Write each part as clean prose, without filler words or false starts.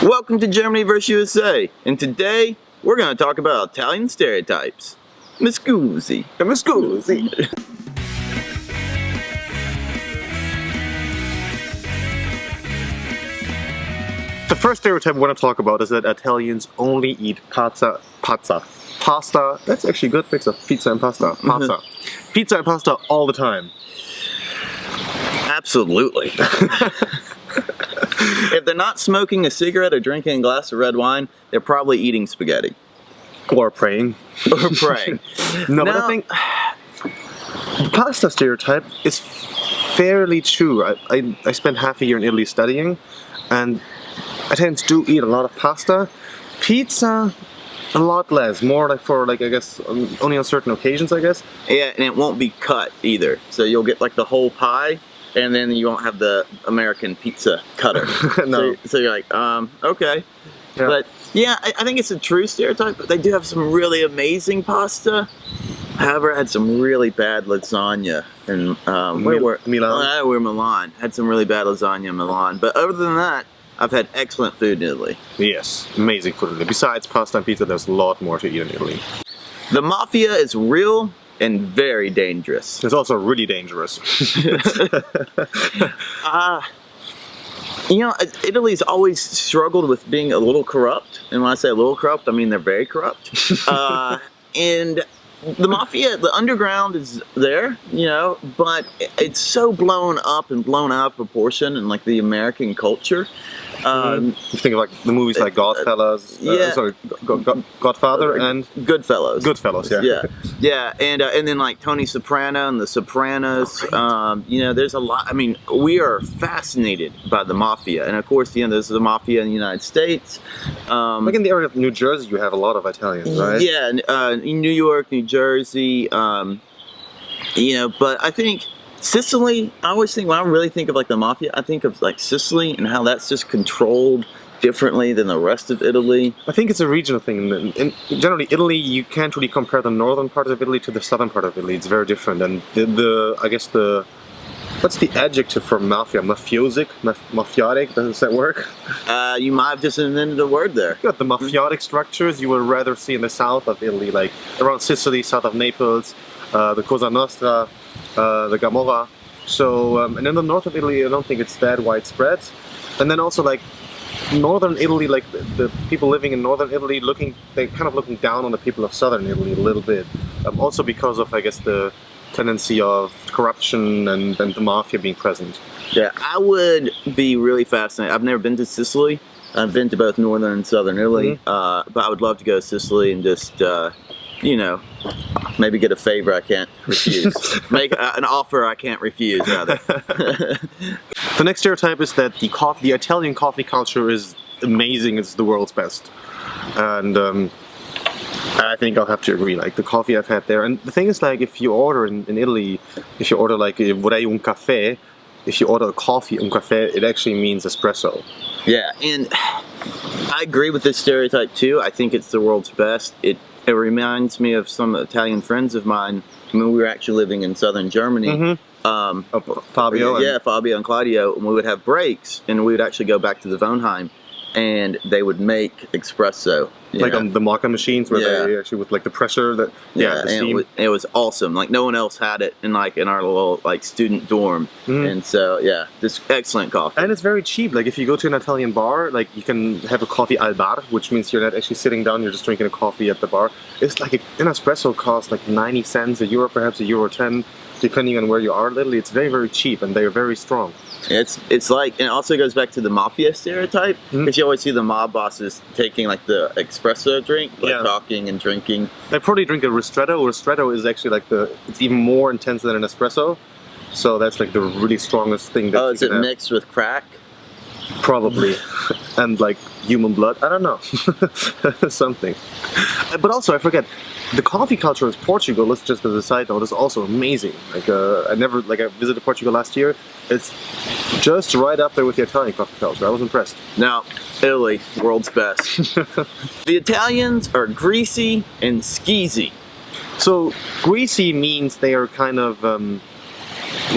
Welcome to Germany vs. USA, and today we're going to talk about Italian stereotypes. Skeezy. Skeezy. The first stereotype we want to talk about is that Italians only eat pasta. That's actually a good mix of pizza and pasta. Pizza and pasta all the time. Absolutely. If they're not smoking a cigarette or drinking a glass of red wine, they're probably eating spaghetti. Or praying. Or praying. No, but I think the pasta stereotype is fairly true. I spent half a year in Italy studying, and Italians do eat a lot of pasta. Pizza, a lot less. More like for, I guess, only on certain occasions, I guess. Yeah, and it won't be cut either. So you'll get like the whole pie, and then you won't have the American pizza cutter. No. So you're like, okay. Yeah. But yeah, I think it's a true stereotype, but they do have some really amazing pasta. However, I had some really bad lasagna in Milan. We're Milan. Had some really bad lasagna in Milan. But other than that, I've had excellent food in Italy. Yes, amazing food in Italy. Besides pasta and pizza, there's a lot more to eat in Italy. The Mafia is real and very dangerous. It's also really dangerous. Italy's always struggled with being a little corrupt. And when I say a little corrupt, I mean they're very corrupt. And the Mafia, the underground is there, but it's so blown up and blown out of proportion in like the American culture. You think of like the movies like Godfellas, Godfather and Goodfellas. Goodfellas, yeah. Yeah, and then like Tony Soprano and The Sopranos. There's a lot. I mean, we are fascinated by the Mafia, and of course, there's the Mafia in the United States. Like in the area of New Jersey, you have a lot of Italians, right? Yeah, in New York, New Jersey. But I think Sicily, I always think, when I really think of like the Mafia, I think of like Sicily and how that's just controlled differently than the rest of Italy. I think it's a regional thing. In generally, Italy, you can't really compare the northern part of Italy to the southern part of Italy. It's very different. And what's the adjective for mafia? Mafiotic? Mafiotic? Does that work? You might have just invented a word there. Good. The mafiotic structures you would rather see in the south of Italy, like around Sicily, south of Naples, the Cosa Nostra, the Gomorrah. So, and in the north of Italy, I don't think it's that widespread. And then also like northern Italy, like the people living in northern Italy, they're kind of looking down on the people of southern Italy a little bit. Also because of, I guess, the tendency of corruption and the mafia being present. Yeah, I would be really fascinated. I've never been to Sicily. I've been to both northern and southern Italy, but I would love to go to Sicily and just, maybe get a favor I can't refuse. Make an offer I can't refuse, rather. The next stereotype is that the Italian coffee culture is amazing. It's the world's best. And I think I'll have to agree. Like the coffee I've had there. And the thing is, like, if you order in Italy, if you order like vorrei un caffè, if you order a coffee, un caffè, it actually means espresso. Yeah, and I agree with this stereotype too. I think it's the world's best. It reminds me of some Italian friends of mine when we were actually living in southern Germany. Fabio. Fabio and Claudio, and we would have breaks, and we would actually go back to the Wohnheim, and they would make espresso. Like on the mocha machines where they actually with like the pressure that the steam. It was awesome. Like no one else had it in our little like student dorm. And so this excellent coffee. And it's very cheap. Like if you go to an Italian bar, like you can have a coffee al bar, which means you're not actually sitting down, you're just drinking a coffee at the bar. It's like an espresso costs like 90 cents, €1, perhaps €1.10, depending on where you are. Literally, it's very, very cheap, and they're very strong. It's like, and it also goes back to the Mafia stereotype, because you always see the mob bosses taking like the espresso drink, talking and drinking. They probably drink a ristretto. Ristretto is actually like it's even more intense than an espresso. So that's like the really strongest thing that you is it mixed with crack? Probably. And like human blood, I don't know. Something. But also, I forget, the coffee culture in Portugal, let's just as a side note, is also amazing. Like I visited Portugal last year. It's just right up there with the Italian coffee culture. I was impressed. Now, Italy, world's best. The Italians are greasy and skeezy. So greasy means they are kind of,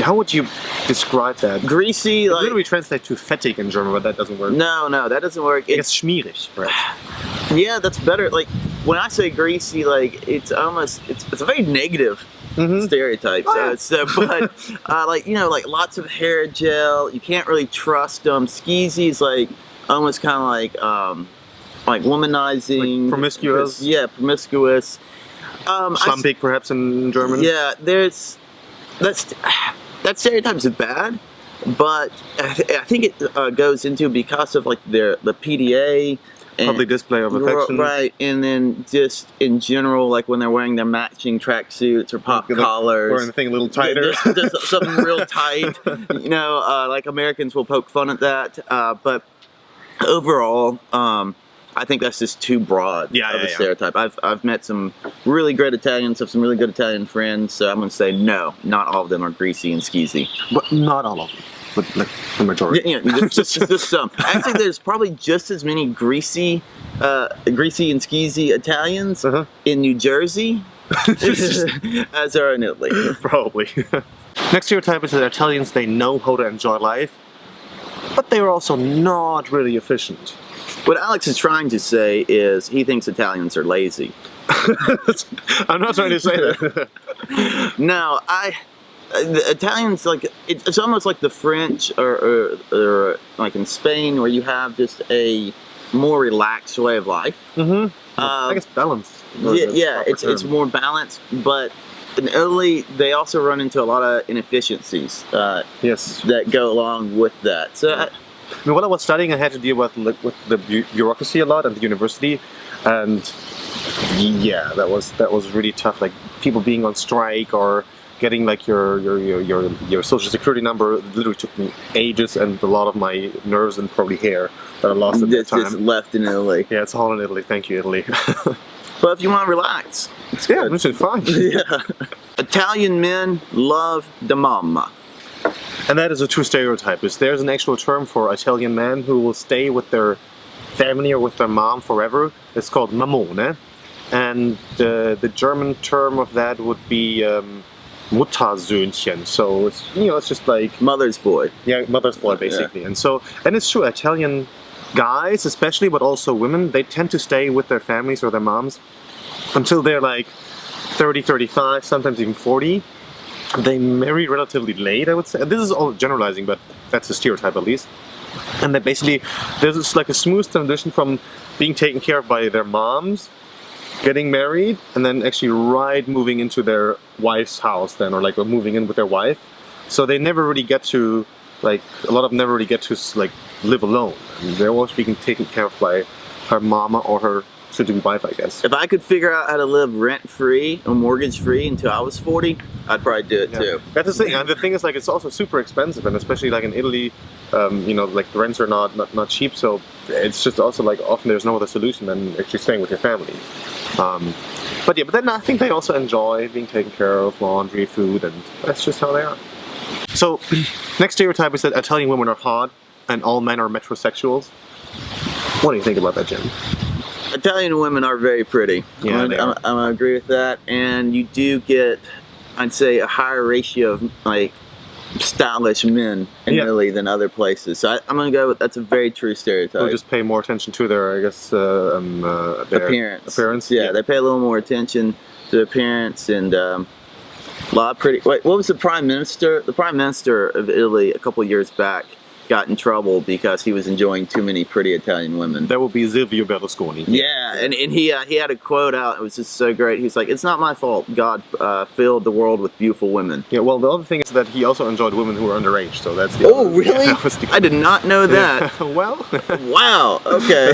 how would you describe that? Greasy, It like literally translates to fettig in German, but that doesn't work. no, that doesn't work. It's schmierig, right? Yeah, that's better. Like when I say greasy, like it's almost it's a very negative stereotype. Oh, yeah. But like like lots of hair gel. You can't really trust them. Skeezy is like almost kind of like womanizing, Like promiscuous. Yeah, promiscuous. Schlampig, perhaps in German. Yeah, that stereotype is bad, but I think it goes into because of like the PDA. And, Public display of affection. Right, and then just in general, like when they're wearing their matching tracksuits or pop collars. Or anything a little tighter. Just something real tight. Like Americans will poke fun at that. But overall, I think that's just too broad of a stereotype. I've met some really great Italians, have some really good Italian friends, so I'm going to say no, not all of them are greasy and skeezy. But not all of them. But like the majority. Yeah, just some. Actually, there's probably just as many greasy and skeezy Italians in New Jersey as there are in Italy. Probably. Next stereotype is that Italians, they know how to enjoy life, but they are also not really efficient. What Alex is trying to say is he thinks Italians are lazy. I'm not trying to say that. No, the Italians, like it's almost like the French or like in Spain, where you have just a more relaxed way of life. I guess balance. Yeah, it's more balanced, but in Italy they also run into a lot of inefficiencies. Yes, that go along with that. So. I mean, when I was studying, I had to deal with the bureaucracy a lot at the university, and yeah, that was really tough. Like people being on strike or getting like your social security number literally took me ages, and a lot of my nerves and probably hair that I lost at that time. Just left in Italy. Yeah, it's all in Italy. Thank you, Italy. But if you want to relax, it's good. Which is fine. Yeah. Italian men love the mamma. And that is a true stereotype. There's an actual term for Italian men who will stay with their family or with their mom forever. It's called mamone. And the German term of that would be Muttersöhnchen. So it's just like mother's boy. Yeah, mother's boy basically. Yeah. And it's true, Italian guys especially, but also women, they tend to stay with their families or their moms until they're like 30, 35, sometimes even 40. They marry relatively late, I would say. This is all generalizing, but that's a stereotype at least. And that basically there's like a smooth transition from being taken care of by their moms, getting married, and then actually moving into their wife's house then, or like moving in with their wife. So they never really get to, like, a lot of them never really get to like live alone. I mean, they're always being taken care of by her mama or her soon-to-be wife, I guess. If I could figure out how to live rent-free or mortgage-free until I was 40, I'd probably do it too. That's the thing. And the thing is, like, it's also super expensive, and especially like in Italy, like the rents are not cheap. So it's just also like often there's no other solution than actually staying with your family. But then I think they also enjoy being taken care of, laundry, food, and that's just how they are. So next stereotype is that Italian women are hot and all men are metrosexuals. What do you think about that, Jim? Italian women are very pretty. Yeah, I'm gonna agree with that, and you do get, I'd say, a higher ratio of like stylish men in Italy than other places. So I'm gonna go with that's a very true stereotype. They'll just pay more attention to their, I guess, their appearance. Yeah, they pay a little more attention to appearance and a lot of pretty. Wait, what was the prime minister? The prime minister of Italy a couple years back got in trouble because he was enjoying too many pretty Italian women. That would be Silvio Berlusconi. Yeah, and he had a quote out. It was just so great. He's like, "It's not my fault. God filled the world with beautiful women." Yeah. Well, the other thing is that he also enjoyed women who were underage. So that's the. Oh, really? Yeah, I did not know that. Well. Wow. Okay.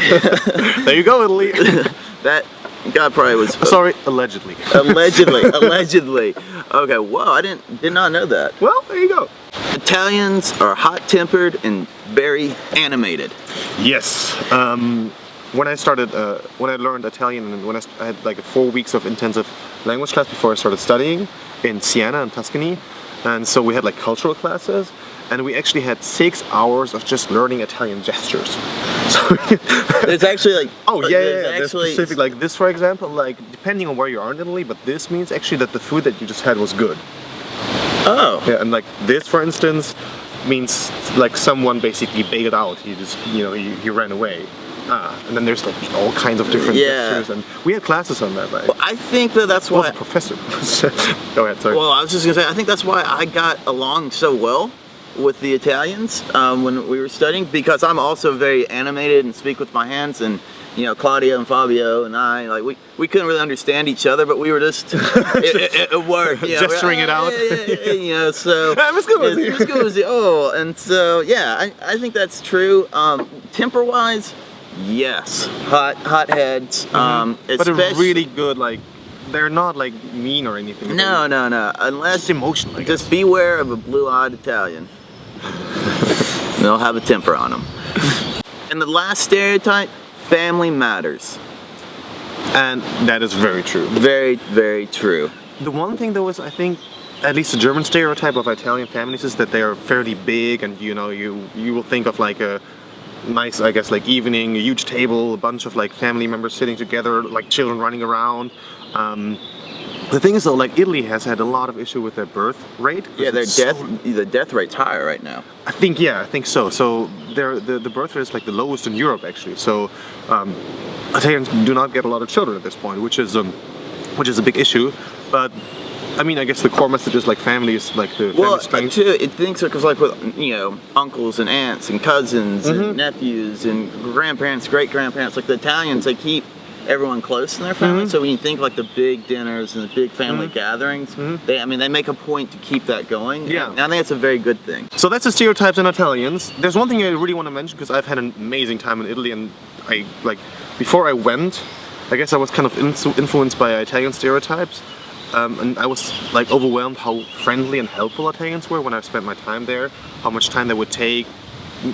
There you go, Italy. That. God probably was. Sorry, allegedly. Allegedly. Okay. Whoa, I did not know that. Well, there you go. Italians are hot-tempered and very animated. Yes. When I learned Italian, and when I had like 4 weeks of intensive language class before I started studying in Siena in Tuscany, and so we had like cultural classes, and we actually had 6 hours of just learning Italian gestures. So there's actually like there's specific like this, for example, like depending on where you are in Italy, but this means actually that the food that you just had was good. Oh. Yeah, and like this, for instance, means like someone basically bailed out. He just, he ran away. And then there's like all kinds of different gestures, and we had classes on that, right? Well, I think that's I was why. a professor. Go ahead, sorry. Well, I was just gonna say, I think that's why I got along so well with the Italians when we were studying, because I'm also very animated and speak with my hands, and Claudia and Fabio and I, like we couldn't really understand each other, but we were just it worked, gesturing it out. So and so yeah, I think that's true. Temper wise, yes, hot heads, but they're really good. Like they're not like mean or anything. No, unless just emotional. I guess. Just beware of a blue-eyed Italian. They'll have a temper on them. And the last stereotype, family matters. And that is very true. Very, very true. The one thing though is, I think, at least the German stereotype of Italian families is that they are fairly big, and you will think of like a nice, I guess, like evening, a huge table, a bunch of like family members sitting together, like children running around. The thing is though, like Italy has had a lot of issue with their birth rate. Yeah, the death rate's higher right now. I think so. So the birth rate is like the lowest in Europe actually. So Italians do not get a lot of children at this point, which is a big issue. But I mean, I guess the core message is like family is like the family strength. Well, it thinks because like with uncles and aunts and cousins and nephews and grandparents, great grandparents, like the Italians, they keep everyone close in their family. So when you think like the big dinners and the big family gatherings, they make a point to keep that going. Yeah, and I think it's a very good thing. So that's the stereotypes in Italians. There's one thing I really want to mention, because I've had an amazing time in Italy, and before I went, I guess I was kind of influenced by Italian stereotypes. And I was like overwhelmed how friendly and helpful Italians were when I spent my time there. How much time they would take,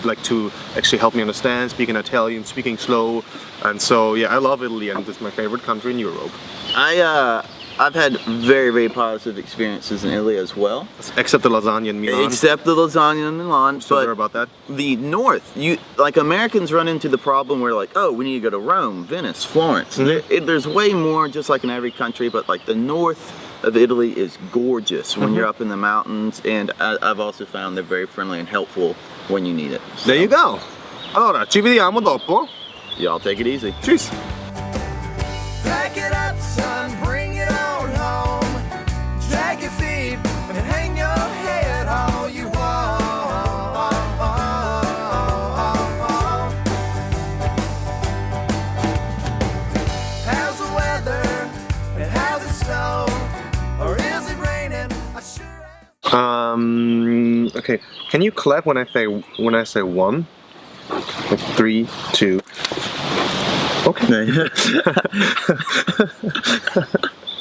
like to actually help me understand, speaking Italian, speaking slow. And so yeah, I love Italy, and it's my favorite country in Europe. I've had very, very positive experiences in Italy as well. Except the lasagna in Milan. Except the lasagna in Milan. Still there about that? The north, Americans run into the problem where like, oh, we need to go to Rome, Venice, Florence. There's way more, just like in every country, but like the north of Italy is gorgeous when you're up in the mountains, and I've also found they're very friendly and helpful when you need it. So. There you go. Allora, ci vediamo dopo. Y'all take it easy. Cheers. Pack it up, son, bring it on home. Drag your feet and hang your head all you want. How's the weather and how's it snow? Or is it raining? I sure Okay. Can you clap when I say one? Like 3, 2. Okay.